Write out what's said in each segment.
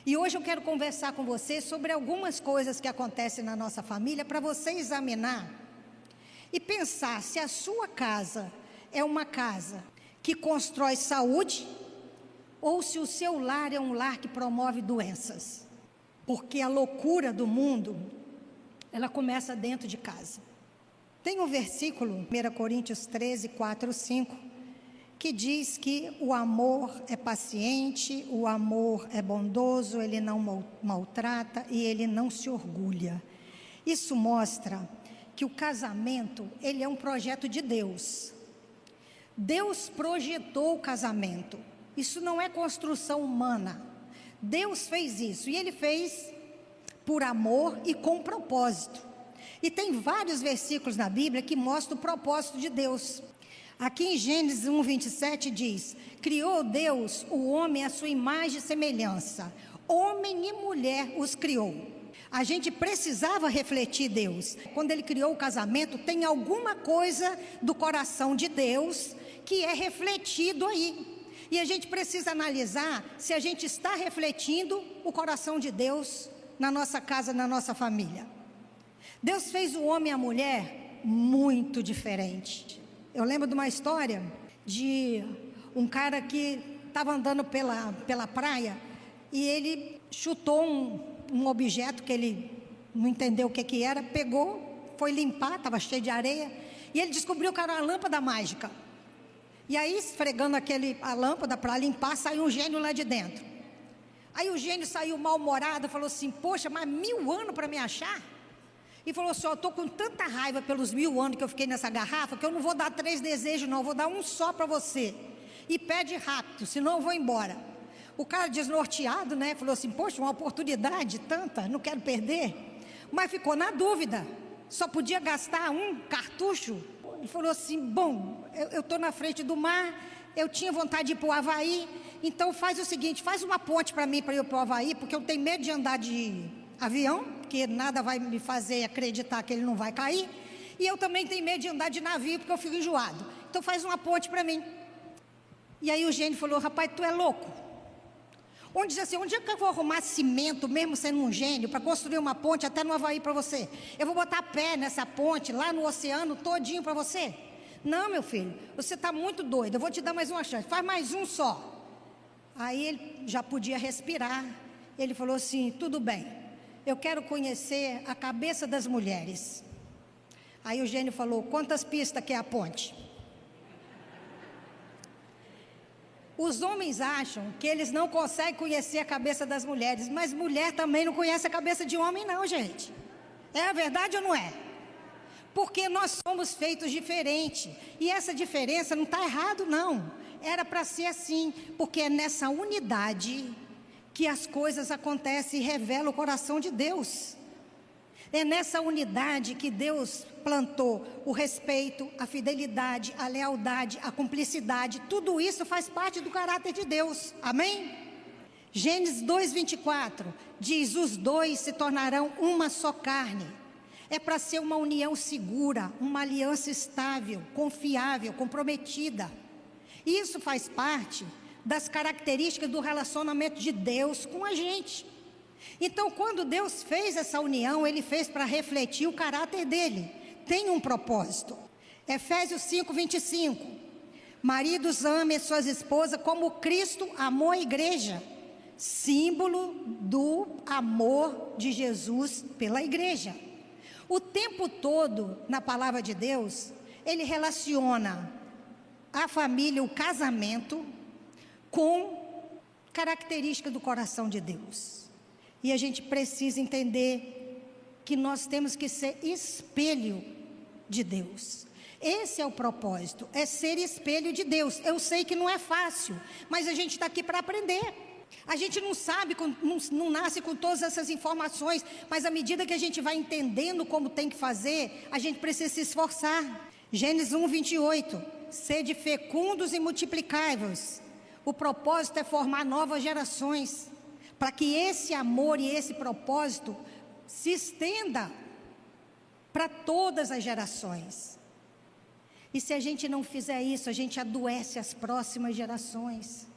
E hoje eu quero conversar com você sobre algumas coisas que acontecem na nossa família, para você examinar e pensar se a sua casa é uma casa que constrói saúde ou se o seu lar é um lar que promove doenças. Porque a loucura do mundo, ela começa dentro de casa. Tem um versículo, 1 Coríntios 13, 4, 5, que diz que o amor é paciente, o amor é bondoso, ele não maltrata e ele não se orgulha. Isso mostra que o casamento, ele é um projeto de Deus. Deus projetou o casamento. Isso não é construção humana. Deus fez isso, e Ele fez por amor e com propósito. E tem vários versículos na Bíblia que mostram o propósito de Deus. Aqui em Gênesis 1, 27 diz: criou Deus o homem à sua imagem e semelhança, homem e mulher os criou. A gente precisava refletir Deus. Quando Ele criou o casamento, tem alguma coisa do coração de Deus que é refletido aí. E a gente precisa analisar se a gente está refletindo o coração de Deus na nossa casa, na nossa família. Deus fez o homem e a mulher muito diferente. Eu lembro de uma história de um cara que estava andando pela praia e ele chutou um objeto que ele não entendeu o que era, pegou, foi limpar, estava cheio de areia, e ele descobriu que era uma lâmpada mágica. E aí, esfregando a lâmpada para limpar, saiu um gênio lá de dentro. Aí o gênio saiu mal-humorado, falou assim: poxa, mas 1000 anos para me achar? E falou assim: eu estou com tanta raiva pelos 1000 anos que eu fiquei nessa garrafa, que eu não vou dar 3 desejos não, eu vou dar um só para você. E pede rápido, senão eu vou embora. O cara desnorteado, né, falou assim: poxa, uma oportunidade tanta, não quero perder. Mas ficou na dúvida, só podia gastar um cartucho. Ele falou assim: bom, eu estou na frente do mar, eu tinha vontade de ir para o Havaí, então faz o seguinte, faz uma ponte para mim, para eu ir para o Havaí, porque eu tenho medo de andar de avião, porque nada vai me fazer acreditar que ele não vai cair, e eu também tenho medo de andar de navio, porque eu fico enjoado, então faz uma ponte para mim. E aí o gênio falou: rapaz, tu é louco? Onde é que eu vou arrumar cimento, mesmo sendo um gênio, para construir uma ponte até no Havaí para você? Eu vou botar pé nessa ponte, lá no oceano todinho para você? Não, meu filho, você está muito doido, eu vou te dar mais uma chance, faz mais um só. Aí ele já podia respirar, ele falou assim: tudo bem, eu quero conhecer a cabeça das mulheres. Aí o gênio falou: quantas pistas quer a ponte? Os homens acham que eles não conseguem conhecer a cabeça das mulheres, mas mulher também não conhece a cabeça de homem não, gente. É a verdade ou não é? Porque nós somos feitos diferentes, e essa diferença não está errado não, era para ser assim, porque é nessa unidade que as coisas acontecem e revelam o coração de Deus. É nessa unidade que Deus plantou o respeito, a fidelidade, a lealdade, a cumplicidade. Tudo isso faz parte do caráter de Deus, amém? Gênesis 2:24 diz: os dois se tornarão uma só carne. É para ser uma união segura, uma aliança estável, confiável, comprometida. Isso faz parte das características do relacionamento de Deus com a gente. Então, quando Deus fez essa união, Ele fez para refletir o caráter dEle. Tem um propósito. Efésios 5:25. Maridos, amem suas esposas como Cristo amou a igreja. Símbolo do amor de Jesus pela igreja. O tempo todo, na palavra de Deus, Ele relaciona a família, o casamento, com características do coração de Deus. E a gente precisa entender que nós temos que ser espelho de Deus. Esse é o propósito, é ser espelho de Deus. Eu sei que não é fácil, mas a gente está aqui para aprender. A gente não sabe, não nasce com todas essas informações, mas à medida que a gente vai entendendo como tem que fazer, a gente precisa se esforçar. Gênesis 1:28, sede fecundos e multiplicai-vos. O propósito é formar novas gerações, para que esse amor e esse propósito se estenda para todas as gerações. E se a gente não fizer isso, a gente adoece as próximas gerações.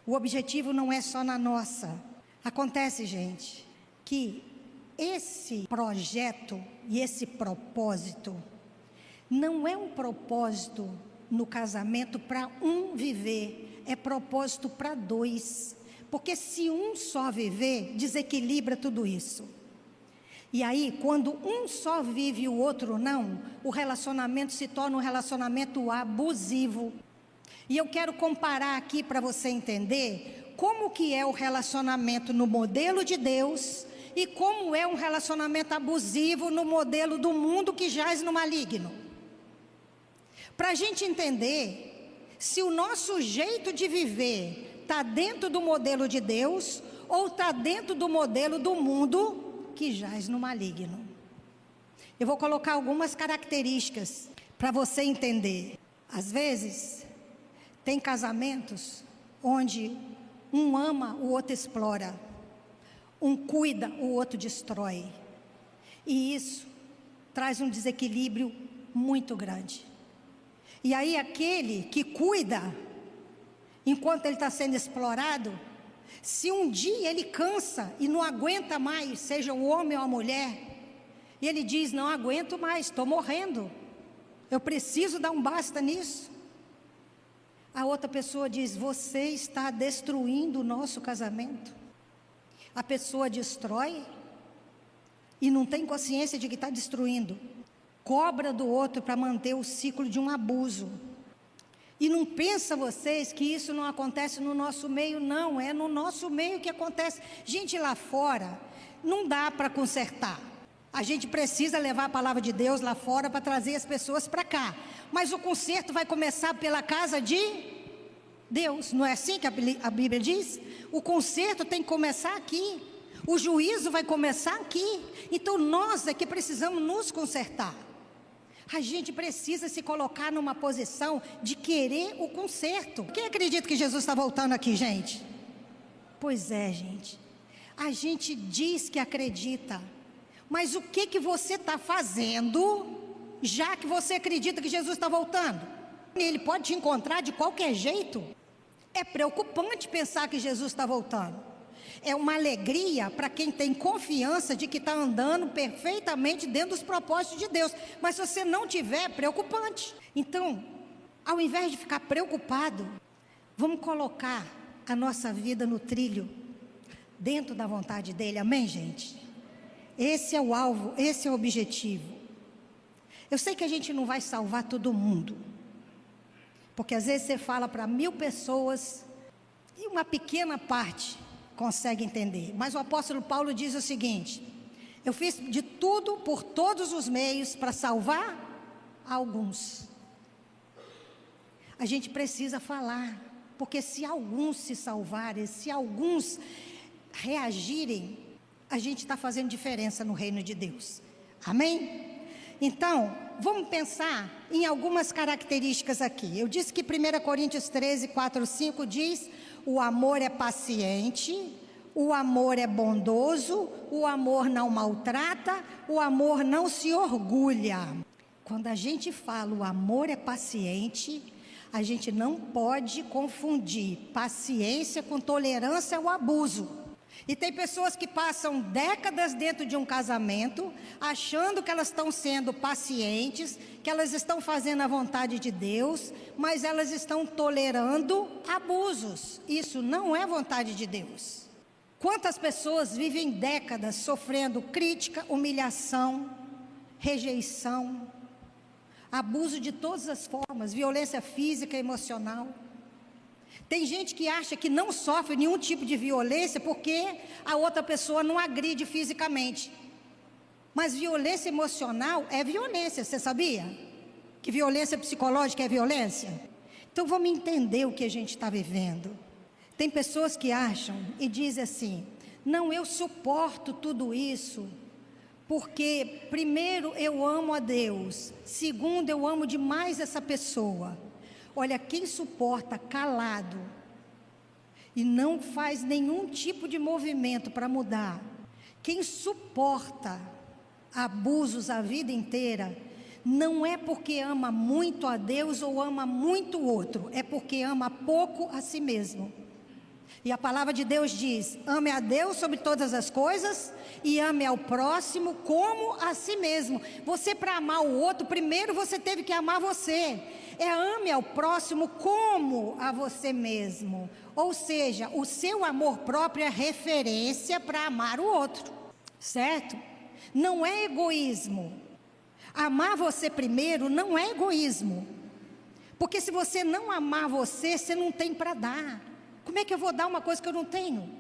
O objetivo não é só na nossa. Acontece, gente, que esse projeto e esse propósito não é um propósito no casamento para um viver, é propósito para dois. Porque se um só viver, desequilibra tudo isso. E aí, quando um só vive e o outro não, o relacionamento se torna um relacionamento abusivo. E eu quero comparar aqui para você entender como que é o relacionamento no modelo de Deus e como é um relacionamento abusivo no modelo do mundo que jaz no maligno. Para a gente entender se o nosso jeito de viver está dentro do modelo de Deus ou está dentro do modelo do mundo que jaz no maligno. Eu vou colocar algumas características para você entender. Às vezes, tem casamentos onde um ama, o outro explora. Um cuida, o outro destrói. E isso traz um desequilíbrio muito grande. E aí aquele que cuida, enquanto ele está sendo explorado, se um dia ele cansa e não aguenta mais, seja o homem ou a mulher, e ele diz, não aguento mais, estou morrendo, eu preciso dar um basta nisso. A outra pessoa diz, você está destruindo o nosso casamento. A pessoa destrói e não tem consciência de que está destruindo. Cobra do outro para manter o ciclo de um abuso. E não pensa vocês que isso não acontece no nosso meio, não, é no nosso meio que acontece. Gente, lá fora, não dá para consertar. A gente precisa levar a palavra de Deus lá fora para trazer as pessoas para cá. Mas o conserto vai começar pela casa de Deus, não é assim que a Bíblia diz? O conserto tem que começar aqui. O juízo vai começar aqui. Então nós é que precisamos nos consertar. A gente precisa se colocar numa posição de querer o conserto. Quem acredita que Jesus está voltando aqui, gente? Pois é, gente. A gente diz que acredita. Mas o que você está fazendo, já que você acredita que Jesus está voltando? Ele pode te encontrar de qualquer jeito. É preocupante pensar que Jesus está voltando. É uma alegria para quem tem confiança de que está andando perfeitamente dentro dos propósitos de Deus. Mas se você não tiver, é preocupante. Então, ao invés de ficar preocupado, vamos colocar a nossa vida no trilho, dentro da vontade dEle. Amém, gente? Esse é o alvo, esse é o objetivo. Eu sei que a gente não vai salvar todo mundo. Porque às vezes você fala para 1000 pessoas e uma pequena parte consegue entender. Mas o apóstolo Paulo diz o seguinte: eu fiz de tudo por todos os meios para salvar alguns. A gente precisa falar, porque se alguns se salvarem, se alguns reagirem, a gente está fazendo diferença no reino de Deus. Amém? Então, vamos pensar em algumas características aqui. Eu disse que 1 Coríntios 13, 4, 5 diz: o amor é paciente, o amor é bondoso, o amor não maltrata, o amor não se orgulha. Quando a gente fala o amor é paciente, a gente não pode confundir paciência com tolerância ao abuso. E tem pessoas que passam décadas dentro de um casamento, achando que elas estão sendo pacientes, que elas estão fazendo a vontade de Deus, mas elas estão tolerando abusos. Isso não é vontade de Deus. Quantas pessoas vivem décadas sofrendo crítica, humilhação, rejeição, abuso de todas as formas, violência física e emocional. Tem gente que acha que não sofre nenhum tipo de violência porque a outra pessoa não agride fisicamente. Mas violência emocional é violência, você sabia? Que violência psicológica é violência? Então vamos entender o que a gente está vivendo. Tem pessoas que acham e dizem assim: não, eu suporto tudo isso porque primeiro eu amo a Deus, segundo eu amo demais essa pessoa. Olha, quem suporta calado e não faz nenhum tipo de movimento para mudar, quem suporta abusos a vida inteira, não é porque ama muito a Deus ou ama muito o outro, é porque ama pouco a si mesmo. E a palavra de Deus diz: ame a Deus sobre todas as coisas e ame ao próximo como a si mesmo. Você, para amar o outro, primeiro você teve que amar você. Ame ao próximo como a você mesmo. Ou seja, o seu amor próprio é referência para amar o outro, certo? Não é egoísmo. Amar você primeiro não é egoísmo. Porque se você não amar você, você não tem para dar. Como é que eu vou dar uma coisa que eu não tenho?